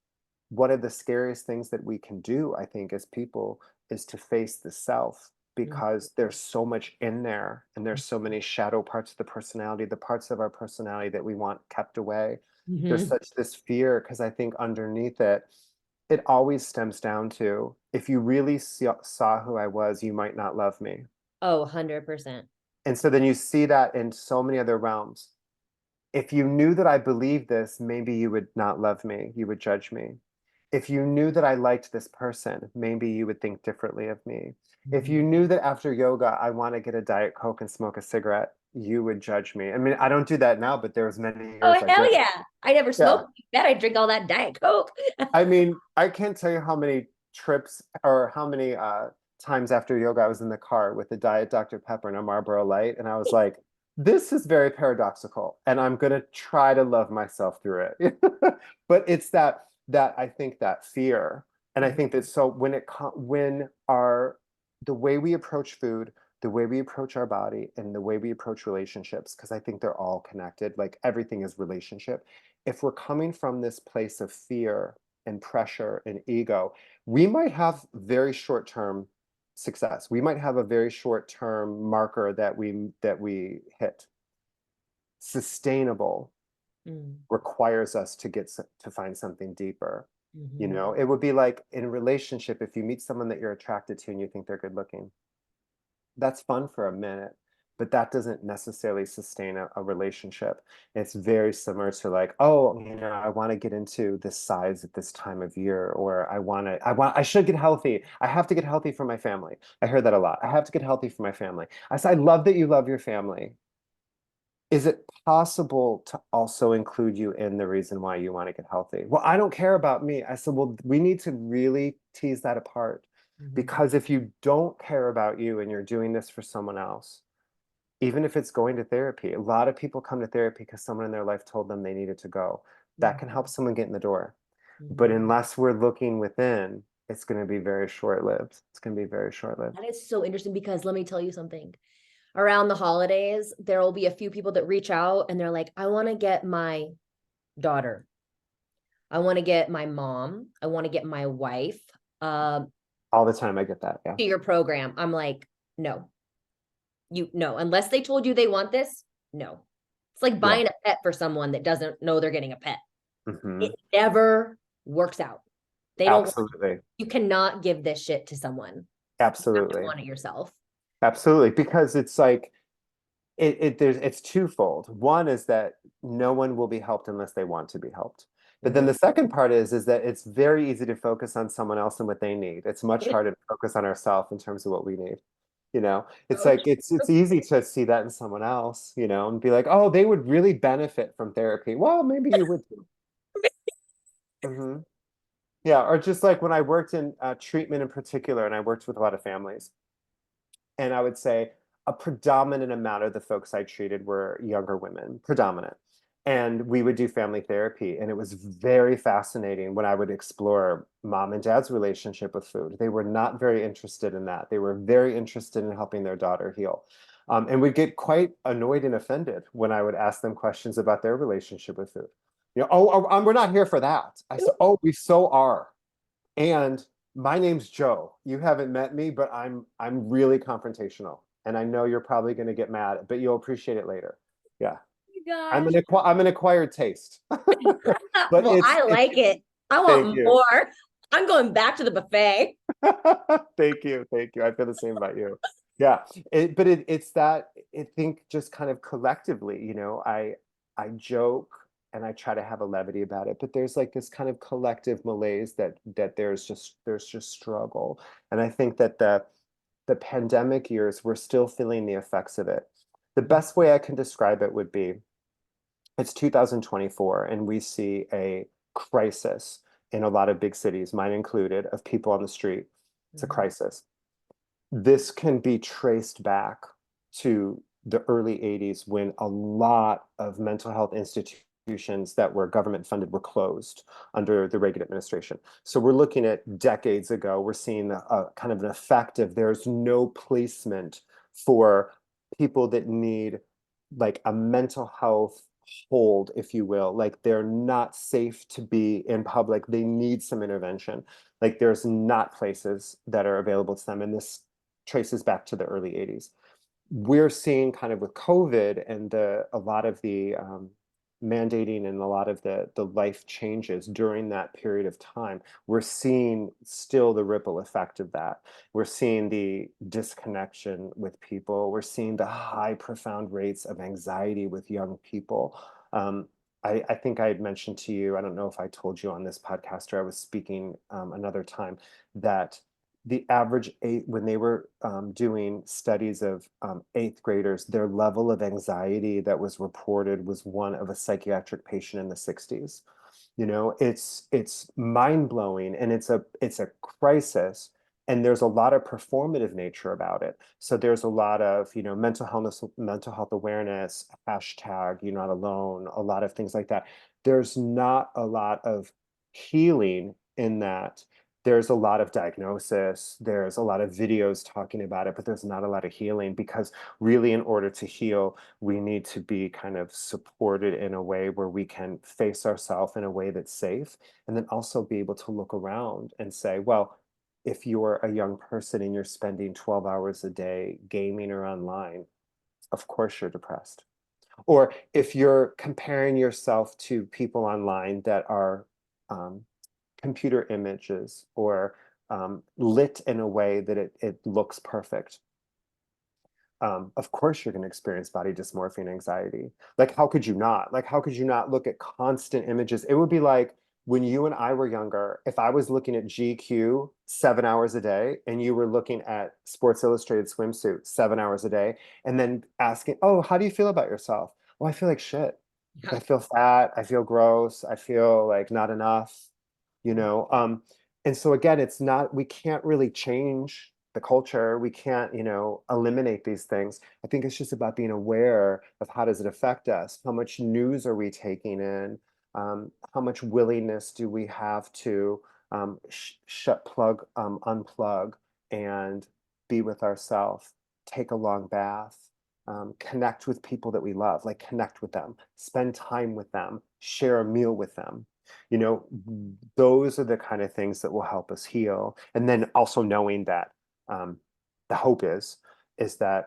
one of the scariest things that we can do, I think, as people is to face the self, because there's so much in there and there's so many shadow parts of the personality, the parts of our personality that we want kept away. There's Hmm. such this fear, because I think underneath it, it always stems down to, if you really saw who I was, you might not love me. Oh, 100%. And so then you see that in so many other realms. If you knew that I believed this, maybe you would not love me. You would judge me. If you knew that I liked this person, maybe you would think differently of me. If Mhm. you knew that after yoga, I want to get a Diet Coke and smoke a cigarette, you would judge me. I mean, I don't do that now, but there was many Oh, years I hell did. yeah. I never Yeah. smoked that. I drink all that Diet Coke. I mean, I can't tell you how many trips or how many times after yoga I was in the car with a Diet Dr. Pepper and a Marlboro Light, and I was like, this is very paradoxical, and I'm gonna try to love myself through it. But it's that I think that fear, and I Mhm. think that so when our the way we approach food, the way we approach our body, and the way we approach relationships, because I think they're all connected, like everything is relationship. If we're coming from this place of fear and pressure and ego, we might have very short-term success. We might have a very short-term marker that we hit. Sustainable Mm. requires us to find something deeper. Mhm. It would be like in a relationship, if you meet someone that you're attracted to and you think they're good looking, that's fun for a minute, but that doesn't necessarily sustain a relationship. It's very similar to like, oh, I want to get into this size at this time of year, or I should get healthy. I have to get healthy for my family. I hear that a lot. I have to get healthy for my family. I say, I love that you love your family. Is it possible to also include you in the reason why you want to get healthy? Well, I don't care about me. I said, well, we need to really tease that apart. Mhm. Because if you don't care about you and you're doing this for someone else, even if it's going to therapy, a lot of people come to therapy because someone in their life told them they needed to go. That can help someone get in the door. But Mhm. unless we're looking within, it's going to be very short-lived. It's going to be very short-lived. That is so interesting because let me tell you something. Around the holidays, there will be a few people that reach out and they're like, I want to get my daughter. I want to get my mom. I want to get my wife All the time I get that. Yeah. to your program. I'm like, no, no, unless they told you they want this, no. It's like Yeah. buying a pet for someone that doesn't know they're getting a pet. Hmm. It never works out. They don't, Absolutely. you cannot give this shit to someone. You have to Absolutely. want it yourself. Absolutely. Because it's like it's twofold. One is that no one will be helped unless they want to be helped. But then Mhm. the second part is that it's very easy to focus on someone else and what they need. It's much harder to focus on ourselves in terms of what we need. It's So like it's easy to see that in someone else, and be like, oh, they would really benefit from therapy. Well, maybe you would too. Hmm. Yeah, or just like when I worked in treatment in particular, and I worked with a lot of families. And I would say a predominant amount of the folks I treated were younger women, predominant. And we would do family therapy. And it was very fascinating when I would explore mom and dad's relationship with food. They were not very interested in that. They were very interested in helping their daughter heal. And we'd get quite annoyed and offended when I would ask them questions about their relationship with food. We're not here for that. I said, oh, we so are. And my name's Joe. You haven't met me, but I'm really confrontational. And I know you're probably going to get mad, but you'll appreciate it later. Yeah. Gosh. I'm an acquired taste. But Well, I it's like it. I thank want you. more. I'm going back to the buffet. Thank you. Thank you. I feel the same about you. Yeah. It's that I think just kind of collectively, I joke and I try to have a levity about it, but there's like this kind of collective malaise that there's just struggle. And I think that the pandemic years, we're still feeling the effects of it. The best way I can describe it would be it's 2024, and we see a crisis in a lot of big cities, mine included, of people on the street. It's a Mhm. crisis. This can be traced back to the early 80s when a lot of mental health institutions that were government funded were closed under the Reagan administration. So we're looking at decades ago, we're seeing a kind of an effect of there's no placement for people that need like a mental health hold, if you will, like they're not safe to be in public. They need some intervention. Like there's not places that are available to them. And this traces back to the early 80s. We're seeing kind of with COVID and a lot of the mandating and a lot of the life changes during that period of time, we're seeing still the ripple effect of that. We're seeing the disconnection with people. We're seeing the high, profound rates of anxiety with young people. Um, I think I had mentioned to you, I don't know if I told you on this podcast or I was speaking another time, that the average when they were doing studies of eighth graders, their level of anxiety that was reported was one of a psychiatric patient in the 60s. It's mind-blowing, and it's a crisis, and there's a lot of performative nature about it. So there's a lot of mental health awareness, hashtag you're not alone, a lot of things like that. There's not a lot of healing in that. There's a lot of diagnosis, there's a lot of videos talking about it, but there's not a lot of healing, because really, in order to heal, we need to be kind of supported in a way where we can face ourselves in a way that's safe, and then also be able to look around and say, well, if you're a young person and you're spending 12 hours a day gaming or online, of course you're depressed. Or if you're comparing yourself to people online that are um, computer images or lit in a way that it looks perfect, of course you're going to experience body dysmorphia and anxiety. Like, how could you not? Like, how could you not look at constant images? It would be like when you and I were younger, if I was looking at GQ 7 hours a day and you were looking at Sports Illustrated swimsuit 7 hours a day, and then asking, oh, how do you feel about yourself? Well, I feel like shit. Like, I feel fat. I feel gross. I feel like not enough, you know? And so again, we can't really change the culture. We can't, eliminate these things. I think it's just about being aware of how does it affect us? How much news are we taking in? How much willingness do we have to unplug, and be with ourselves, take a long bath, connect with people that we love, like connect with them, spend time with them, share a meal with them. You know, those are the kind of things that will help us heal. And then also knowing that um, the hope is that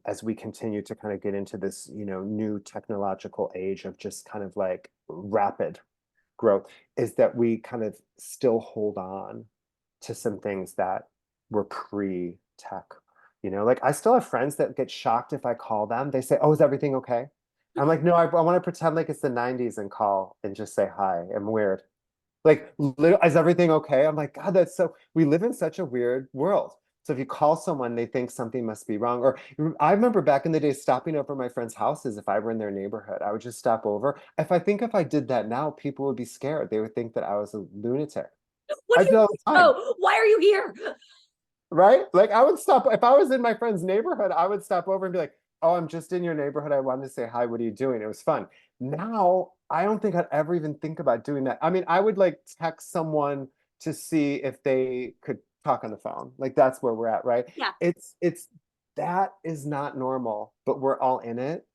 as we continue to kind of get into this, new technological age of just kind of like rapid growth, is that we kind of still hold on to some things that were pre-tech. Like I still have friends that get shocked if I call them. They say, "Oh, is everything okay?" I'm like, "No, I want to pretend like it's the 90s and call and just say hi. I'm weird." Like, is everything okay? I'm like, God, we live in such a weird world. So if you call someone, they think something must be wrong. Or I remember back in the day stopping over my friends' houses. If I were in their neighborhood, I would just stop over. If I did that now, people would be scared. They would think that I was a lunatic. What I do do you all mean? the time, Oh, why are you here? right? Like I would stop if I was in my friend's neighborhood, I would stop over and be like, "Oh, I'm just in your neighborhood. I wanted to say hi. What are you doing?" It was fun. Now, I don't think I'd ever even think about doing that. I mean, I would like text someone to see if they could talk on the phone. Like that's where we're at, right? Yeah. It's that is not normal, but we're all in it.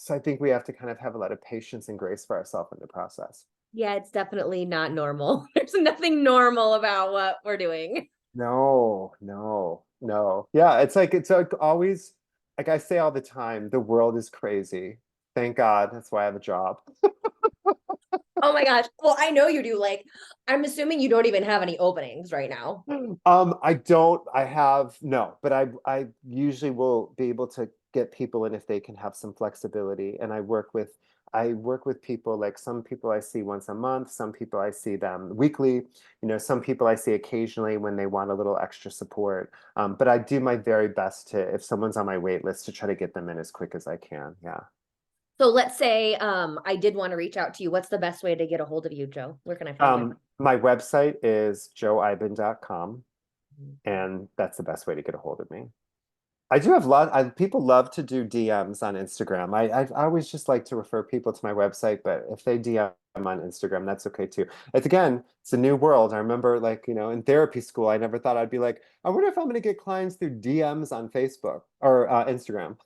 So I think we have to kind of have a lot of patience and grace for ourselves in the process. Yeah, it's definitely not normal. There's nothing normal about what we're doing. No, no, no. Yeah, it's like always, like I say all the time, the world is crazy. Thank God, that's why I have a job. Oh my gosh. Well, I know you do. Like, I'm assuming you don't even have any openings right now. I don't, I have no, but I usually will be able to get people in if they can have some flexibility. And I work with people, like some people I see once a month, some people I see them weekly, you know, some people I see occasionally when they want a little extra support. But I do my very best to, if someone's on my wait list, to try to get them in as quick as I can. Yeah. So let's say I did want to reach out to you. What's the best way to get a hold of you, Joe? Where can I find you? My website is joeeiben.com, and that's the best way to get a hold of me. I do have people love to do DMs on Instagram. I always just like to refer people to my website, but if they DM on Instagram, that's okay too. It's again, it's a new world. I remember, like, you know, in therapy school, I never thought I'd be like, I wonder if I'm going to get clients through DMs on Facebook or Instagram.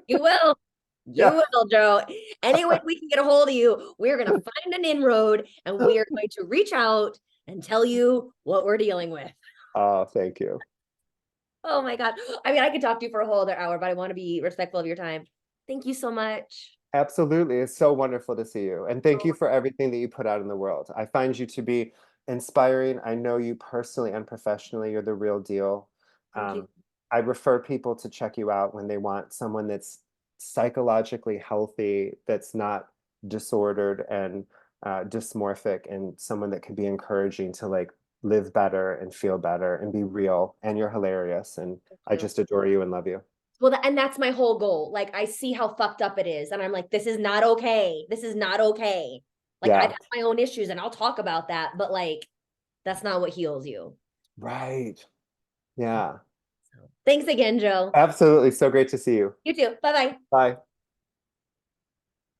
You will. You Yeah. will, Joe. Any way we can get a hold of you, we're going to find an inroad and we are going to reach out and tell you what we're dealing with. Oh, thank you. Oh my God. I mean, I could talk to you for a whole other hour, but I want to be respectful of your time. Thank you so much. Absolutely. It's so wonderful to see you. And thank you for everything that you put out in the world. I find you to be inspiring. I know you personally and professionally. You're the real deal. Thank you. Um, I refer people to check you out when they want someone that's psychologically healthy, that's not disordered and dysmorphic, and someone that can be encouraging to like live better and feel better and be real. And you're hilarious. And Thank I you. just adore you and love you. Well, and that's my whole goal. Like, I see how fucked up it is. And I'm like, this is not okay. This is not okay. Like, I've Yeah. got my own issues and I'll talk about that, but like, that's not what heals you. Right. Yeah. So, thanks again, Joe. Absolutely. So great to see you. You too. Bye bye. Bye.